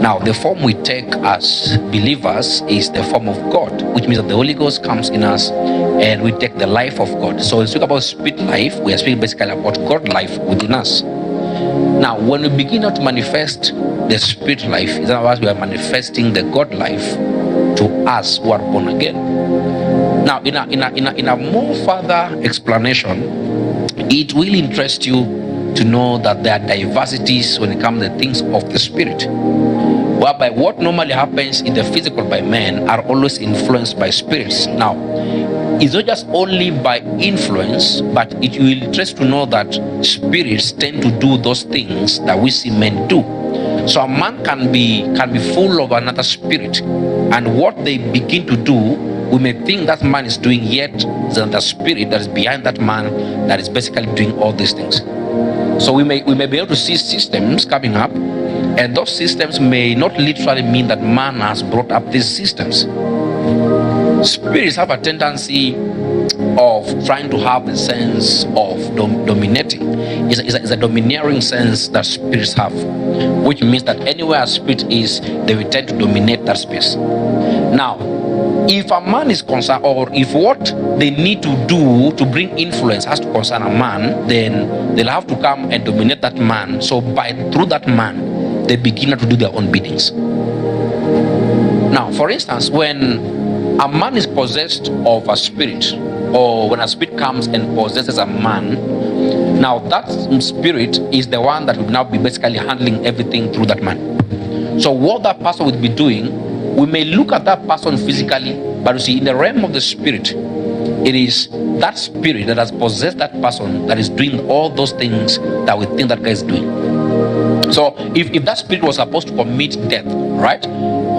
Now, the form we take as believers is the form of God, which means that the Holy Ghost comes in us and we take the life of God. So when we speak about spirit life, we are speaking basically about God life within us. Now, when we begin to manifest the spirit life, in other words, we are manifesting the God life to us who are born again. Now, in a more further explanation, it will interest you to know that there are diversities when it comes to the things of the spirit, whereby what normally happens in the physical by men are always influenced by spirits. Now, it's not just only by influence, but it will interest to know that spirits tend to do those things that we see men do. So a man can be full of another spirit, and what they begin to do, we may think that man is doing, yet there's another spirit that is behind that man that is basically doing all these things. So we may be able to see systems coming up, and those systems may not literally mean that man has brought up these systems. Spirits have a tendency of trying to have a sense of dominating. It's a domineering sense that spirits have, which means that anywhere a spirit is, they will tend to dominate that space. Now, if a man is concerned, or if what they need to do to bring influence has to concern a man, then they'll have to come and dominate that man. So through that man, they begin to do their own biddings. Now, for instance, when a man is possessed of a spirit, or when a spirit comes and possesses a man, now that spirit is the one that will now be basically handling everything through that man. So what that person will be doing, we may look at that person physically, but you see, in the realm of the spirit, it is that spirit that has possessed that person that is doing all those things that we think that guy is doing. So if that spirit was supposed to commit death, right,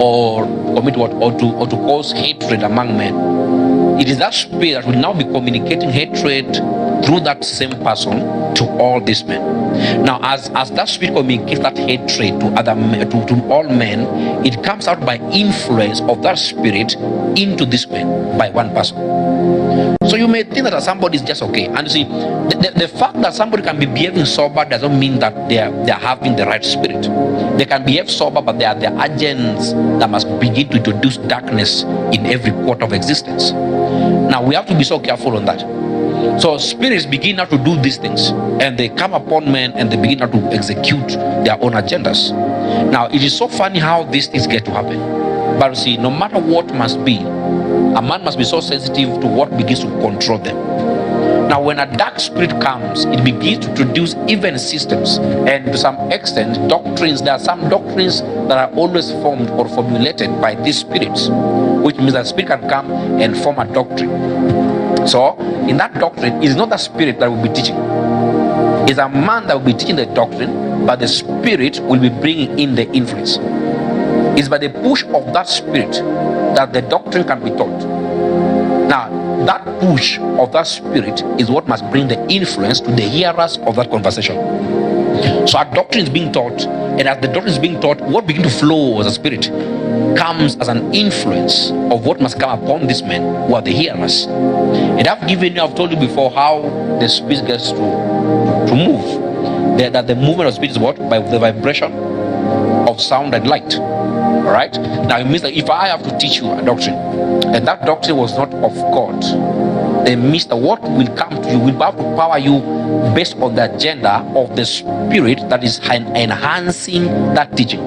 or commit what, or to cause hatred among men, it is that spirit that will now be communicating hatred through that same person to all these men. Now, as that spirit communicates that hatred to other men, to all men, it comes out by influence of that spirit into this man by one person. So you may think that somebody is just okay, and you see, the fact that somebody can be behaving sober doesn't mean that they are having the right spirit. They can behave sober, but they are the agents that must begin to introduce darkness in every quarter of existence. Now we have to be so careful on that. So spirits begin now to do these things, and they come upon men and they begin now to execute their own agendas. Now it is so funny how these things get to happen. But you see, no matter what must be, a man must be so sensitive to what begins to control them. Now when a dark spirit comes, it begins to produce even systems, and to some extent doctrines. There are some doctrines that are always formed or formulated by these spirits, which means that spirit can come and form a doctrine. So in that doctrine, it's not the spirit that will be teaching. It's a man that will be teaching the doctrine, but the spirit will be bringing in the influence. It's by the push of that spirit that the doctrine can be taught. Now, that push of that spirit is what must bring the influence to the hearers of that conversation. So a doctrine is being taught, and as the doctrine is being taught, what begins to flow as a spirit comes as an influence of what must come upon these men who are the hearers. And I've told you before how the spirit gets to move. That the movement of spirit is what? By the vibration of sound and light. Alright? Now it means that if I have to teach you a doctrine, and that doctrine was not of God, then means that what will come to you will have to power you based on the agenda of the spirit that is enhancing that teaching.